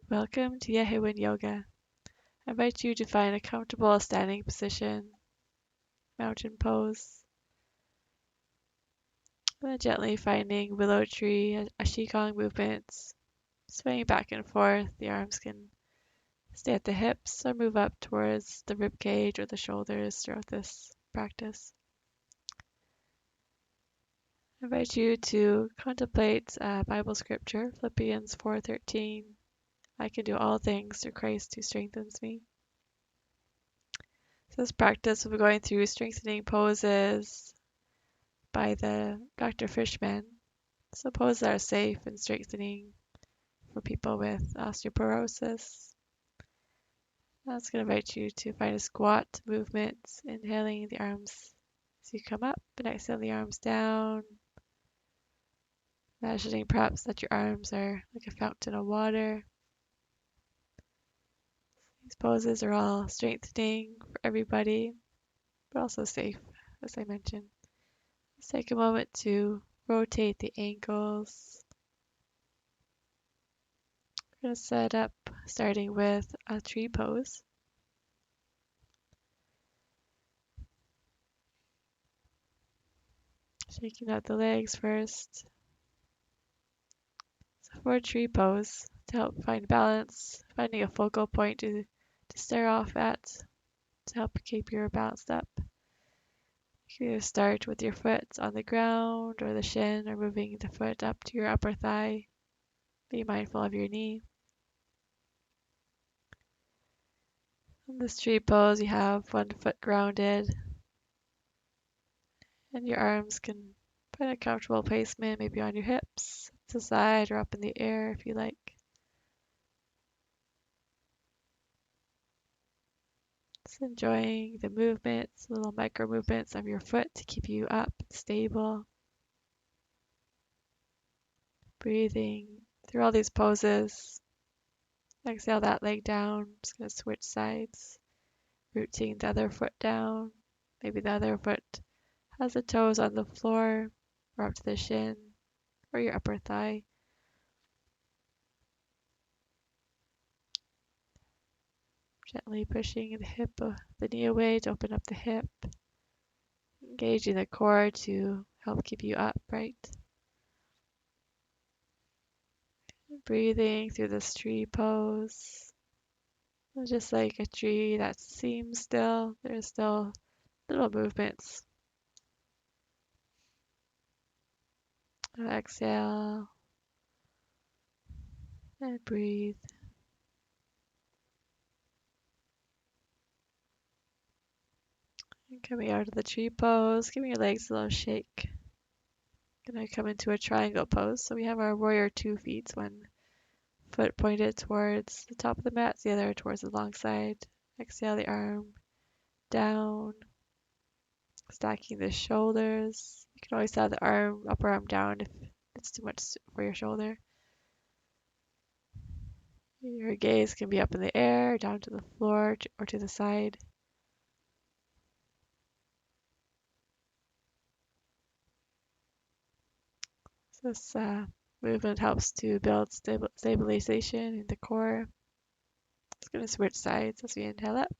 Welcome to Yehewin Yoga. I invite you to find a comfortable standing position, mountain pose, and then gently finding willow tree, a qigong movements, swaying back and forth. The arms can stay at the hips or move up towards the rib cage or the shoulders throughout this practice. I invite you to contemplate Bible scripture, Philippians 4:13. I can do all things through Christ who strengthens me. So this practice will be going through strengthening poses by the Dr. Fishman. So poses that are safe and strengthening for people with osteoporosis. That's going to invite you to find a squat movement, inhaling the arms as you come up, and exhale the arms down. Imagining perhaps that your arms are like a fountain of water. These poses are all strengthening for everybody, but also safe, as I mentioned. Let's take a moment to rotate the ankles. We're going to set up starting with a tree pose. Shaking out the legs first. So for a tree pose, to help find balance, finding a focal point to stare off at, to help keep your balance up. You can either start with your foot on the ground or the shin, or moving the foot up to your upper thigh. Be mindful of your knee. In this tree pose, you have one foot grounded, and your arms can find a comfortable placement, maybe on your hips, to the side, or up in the air if you like. Just enjoying the movements, little micro movements of your foot to keep you up and stable. Breathing through all these poses. Exhale that leg down. Just going to switch sides. Rooting the other foot down. Maybe the other foot has the toes on the floor or up to the shin or your upper thigh. Gently pushing the knee away to open up the hip. Engaging the core to help keep you upright. Breathing through this tree pose. Just like a tree that seems still, there's still little movements. Exhale and breathe. And coming out of the tree pose, giving your legs a little shake. Gonna come into a triangle pose. So we have our warrior 2 feet, one foot pointed towards the top of the mat, the other towards the long side. Exhale the arm down, stacking the shoulders. You can always have the upper arm down if it's too much for your shoulder. Your gaze can be up in the air, down to the floor, or to the side. So this movement helps to build stabilization in the core. It's going to switch sides as we inhale up,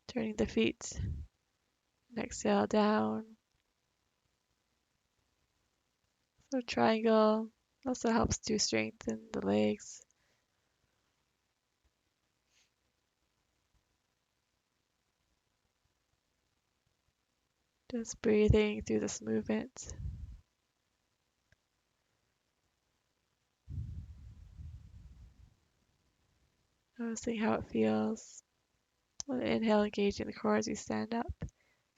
turning the feet, and exhale down. So triangle also helps to strengthen the legs. Just breathing through this movement. Noticing how it feels. Inhale, engaging the core as you stand up.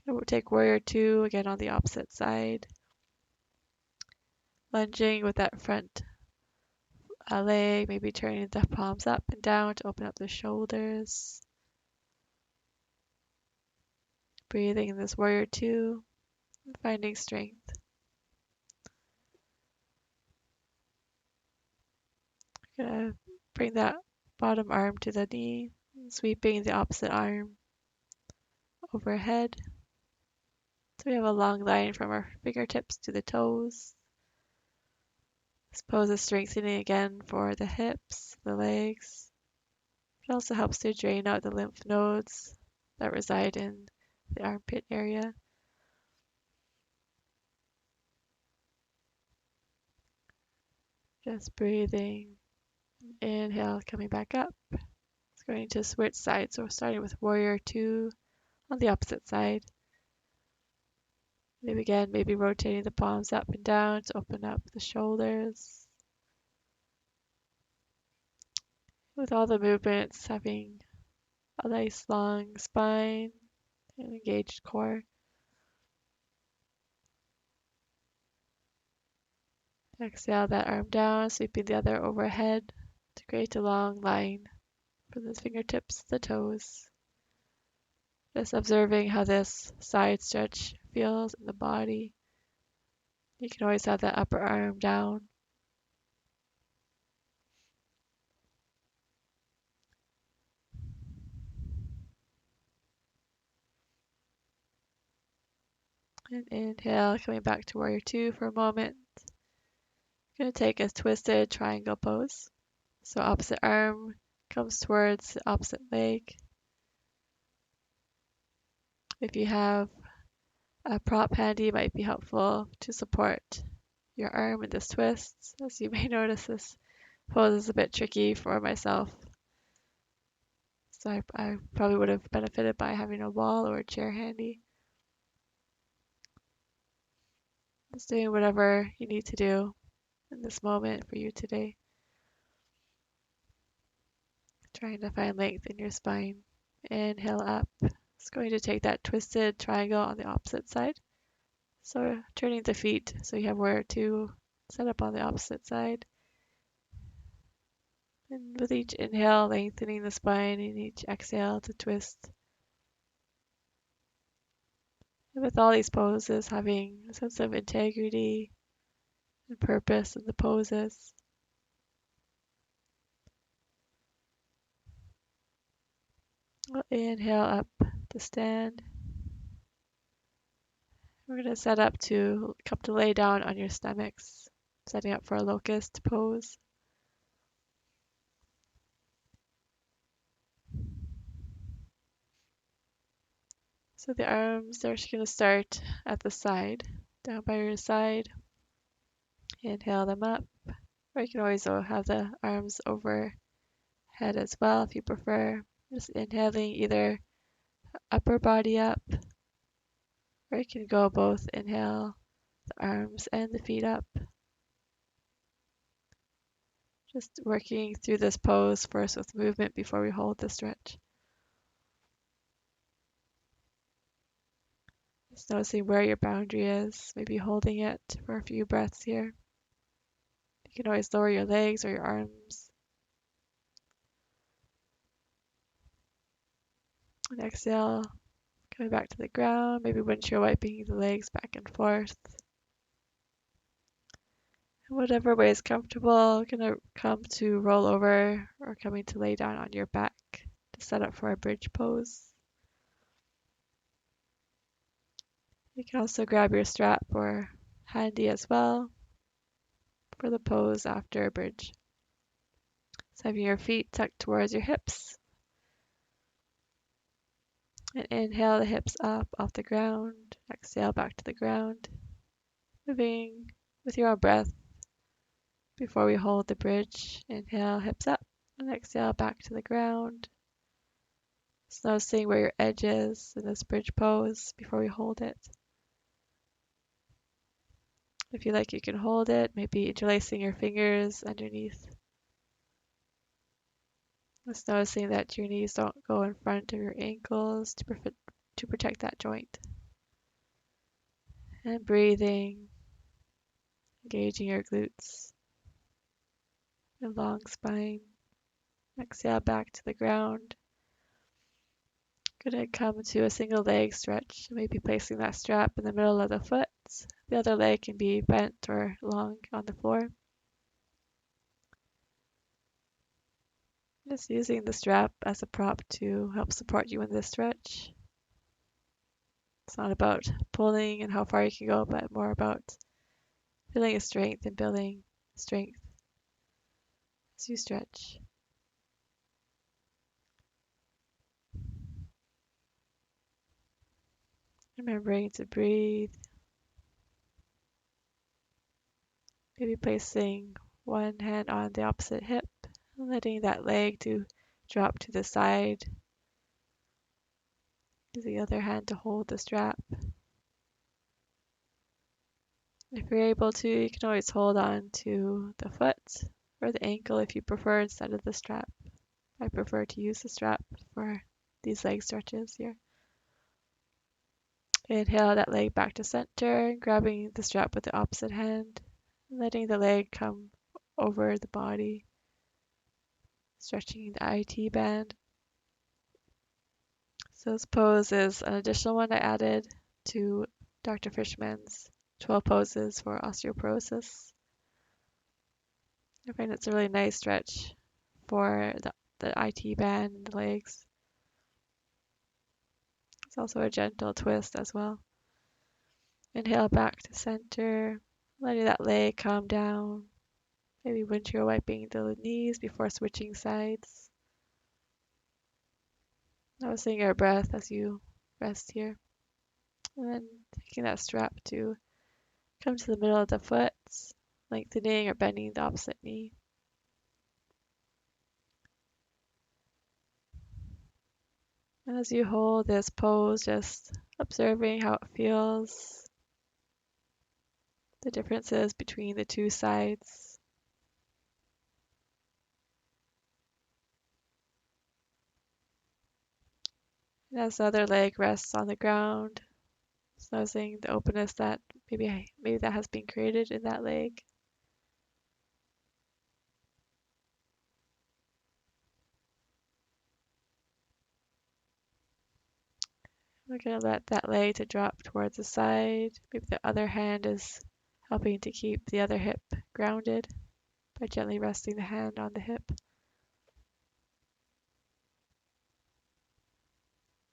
We'll take warrior 2 again on the opposite side. Lunging with that front leg, maybe turning the palms up and down to open up the shoulders. Breathing in this warrior 2, and finding strength. Gonna bring that bottom arm to the knee, and sweeping the opposite arm overhead. So we have a long line from our fingertips to the toes. This pose is strengthening again for the hips, the legs. It also helps to drain out the lymph nodes that reside in the armpit area. Just breathing. Inhale, coming back up. It's going to switch sides. So we're starting with warrior 2 on the opposite side. Maybe rotating the palms up and down to open up the shoulders. With all the movements, having a nice long spine and engaged core. Exhale that arm down, sweeping the other overhead to create a long line from the fingertips to the toes. Just observing how this side stretch feels in the body. You can always have that upper arm down. And inhale, coming back to warrior 2 for a moment. Going to take a twisted triangle pose. So opposite arm comes towards the opposite leg. If you have a prop handy, it might be helpful to support your arm in this twist. As you may notice, this pose is a bit tricky for myself. So I probably would have benefited by having a wall or a chair handy. Just doing whatever you need to do in this moment for you today. Trying to find length in your spine. Inhale up. It's going to take that twisted triangle on the opposite side. So turning the feet so you have where to set up on the opposite side. And with each inhale, lengthening the spine, and each exhale to twist. And with all these poses, having a sense of integrity and purpose in the poses. We'll inhale up to stand. We're going to set up to come to lay down on your stomachs, setting up for a locust pose. So the arms, they're just going to start at the side, down by your side. Inhale them up. Or you can always have the arms overhead as well if you prefer. Just inhaling either upper body up, or you can go both inhale the arms and the feet up. Just working through this pose first with movement before we hold the stretch. Just noticing where your boundary is, maybe holding it for a few breaths here. You can always lower your legs or your arms. And exhale, coming back to the ground, maybe windshield wiping the legs back and forth. And whatever way is comfortable, gonna come to roll over or coming to lay down on your back to set up for a bridge pose. You can also grab your strap or handy as well for the pose after a bridge. So having your feet tucked towards your hips. And inhale the hips up off the ground. Exhale back to the ground. Moving with your own breath before we hold the bridge. Inhale, hips up. And exhale back to the ground. Just noticing where your edge is in this bridge pose before we hold it. If you like, you can hold it, maybe interlacing your fingers underneath. Just noticing that your knees don't go in front of your ankles to protect that joint. And breathing, engaging your glutes, your long spine. Exhale back to the ground. Gonna come to a single leg stretch, maybe placing that strap in the middle of the foot. The other leg can be bent or long on the floor. Just using the strap as a prop to help support you in this stretch. It's not about pulling and how far you can go, but more about feeling a strength and building strength as you stretch. Remembering to breathe. Maybe placing one hand on the opposite hip and letting that leg to drop to the side. Use the other hand to hold the strap. If you're able to, you can always hold on to the foot or the ankle if you prefer instead of the strap. I prefer to use the strap for these leg stretches here. Inhale that leg back to center, grabbing the strap with the opposite hand, letting the leg come over the body, stretching the IT band. So this pose is an additional one I added to Dr. Fishman's 12 poses for osteoporosis. I find it's a really nice stretch for the IT band and the legs. It's also a gentle twist as well. Inhale back to center, letting that leg calm down. Maybe windshield wiping the knees before switching sides. Noticing your breath as you rest here. And then taking that strap to come to the middle of the foot, lengthening or bending the opposite knee. And as you hold this pose, just observing how it feels, the differences between the two sides. And as the other leg rests on the ground, just noticing the openness that maybe that has been created in that leg. We're going to let that leg to drop towards the side. Maybe the other hand is helping to keep the other hip grounded by gently resting the hand on the hip.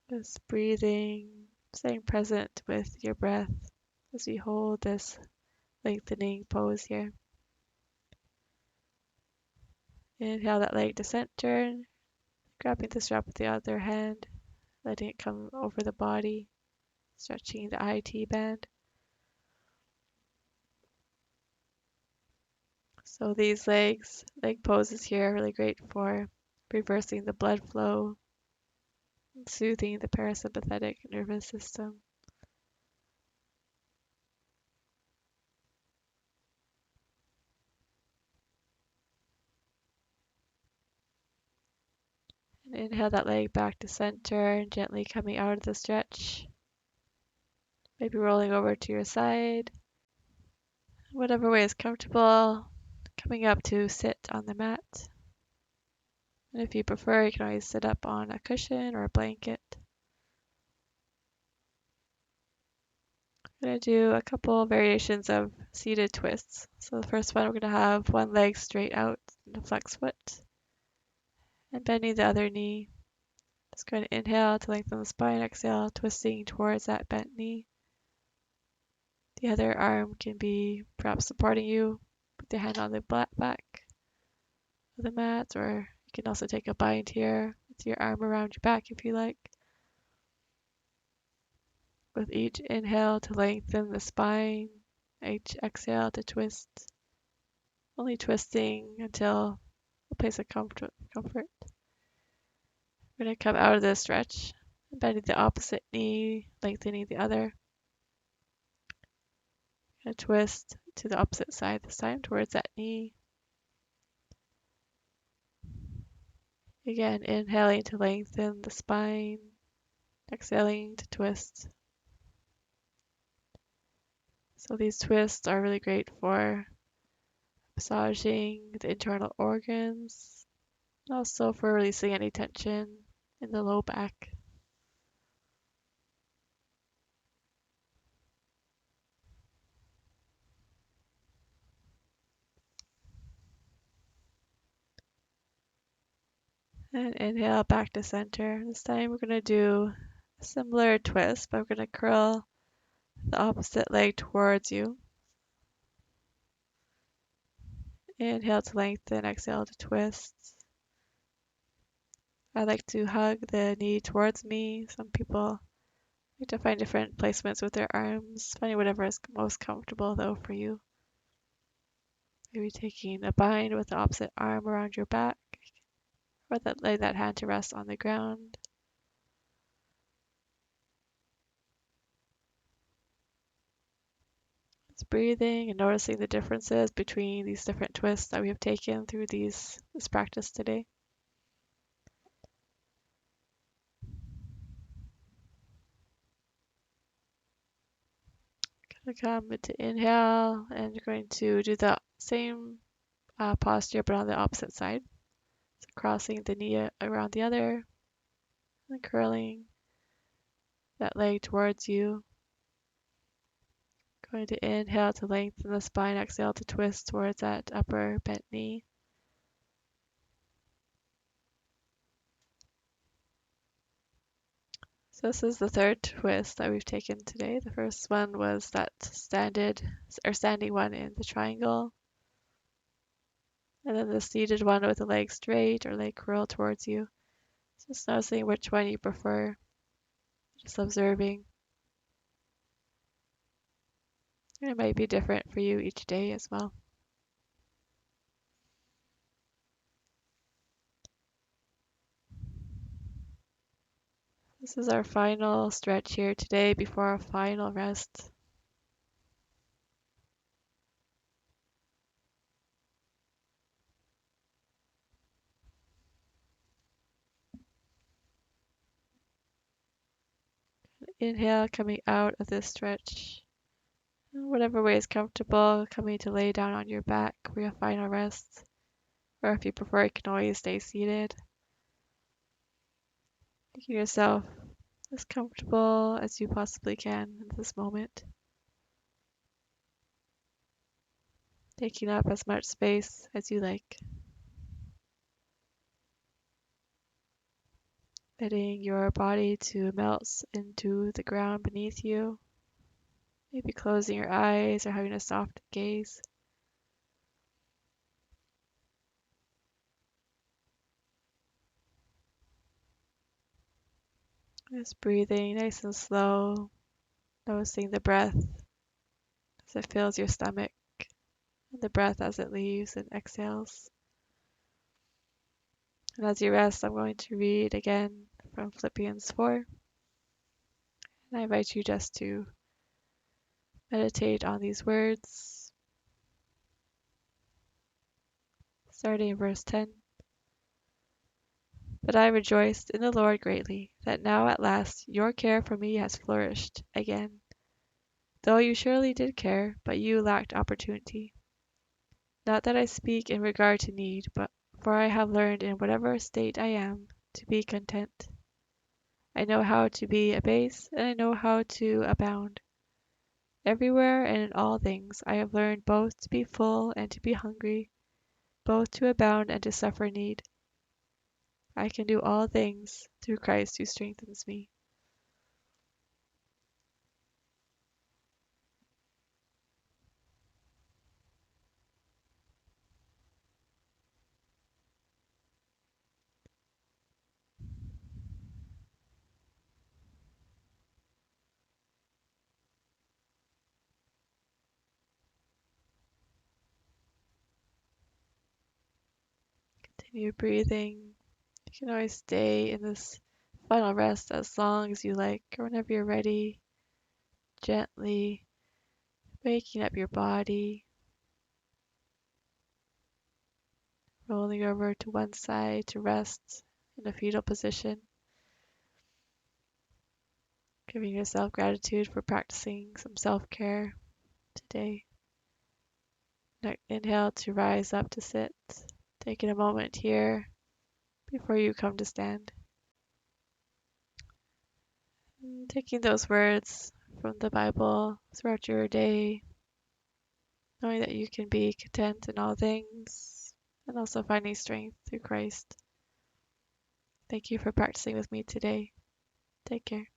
Just breathing, staying present with your breath as you hold this lengthening pose here. Inhale that leg to center, grabbing the strap with the other hand, letting it come over the body, stretching the IT band. So these leg poses here are really great for reversing the blood flow, soothing the parasympathetic nervous system. And inhale that leg back to center and gently coming out of the stretch. Maybe rolling over to your side. Whatever way is comfortable, coming up to sit on the mat. And if you prefer, you can always sit up on a cushion or a blanket. I'm going to do a couple variations of seated twists. So the first one, we're going to have one leg straight out in the flex foot and bending the other knee. Just going to inhale to lengthen the spine, exhale, twisting towards that bent knee. The other arm can be perhaps supporting you with the hand on the back of the mat, or you can also take a bind here with your arm around your back if you like. With each inhale to lengthen the spine, each exhale to twist, only twisting until a place of comfort. We're going to come out of this stretch, bending the opposite knee, lengthening the other. Going to twist to the opposite side this time towards that knee. Again, inhaling to lengthen the spine, exhaling to twist. So these twists are really great for massaging the internal organs, also for releasing any tension in the low back. And inhale back to center. This time we're going to do a similar twist, but we're going to curl the opposite leg towards you. Inhale to lengthen, exhale to twist. I like to hug the knee towards me. Some people like to find different placements with their arms, finding whatever is most comfortable though for you. Maybe taking a bind with the opposite arm around your back, or lay that hand to rest on the ground. Just breathing and noticing the differences between these different twists that we have taken through this practice today. Gonna come to inhale, and you're going to do the same posture but on the opposite side. So crossing the knee around the other, and curling that leg towards you. Going to inhale to lengthen the spine, exhale to twist towards that upper bent knee. So this is the third twist that we've taken today. The first one was that standing one in the triangle. And then the seated one with the leg straight or leg curled towards you. Just noticing which one you prefer. Just observing. And it might be different for you each day as well. This is our final stretch here today before our final rest. Inhale, coming out of this stretch. Whatever way is comfortable, coming to lay down on your back for your final rest. Or if you prefer, you can always stay seated. Making yourself as comfortable as you possibly can in this moment. Taking up as much space as you like. Letting your body to melt into the ground beneath you. Maybe closing your eyes or having a soft gaze. Just breathing nice and slow, noticing the breath as it fills your stomach, and the breath as it leaves and exhales. And as you rest, I'm going to read again from Philippians 4. And I invite you just to meditate on these words. Starting in verse 10. But I rejoiced in the Lord greatly, that now at last your care for me has flourished again. Though you surely did care, but you lacked opportunity. Not that I speak in regard to need, but for I have learned in whatever state I am to be content. I know how to be abased, and I know how to abound. Everywhere and in all things I have learned both to be full and to be hungry, both to abound and to suffer need. I can do all things through Christ who strengthens me. Continue breathing. You can always stay in this final rest as long as you like, or whenever you're ready, gently waking up your body, rolling over to one side to rest in a fetal position, giving yourself gratitude for practicing some self-care today. Inhale to rise up to sit, taking a moment here before you come to stand. And taking those words from the Bible throughout your day, knowing that you can be content in all things, and also finding strength through Christ. Thank you for practicing with me today. Take care.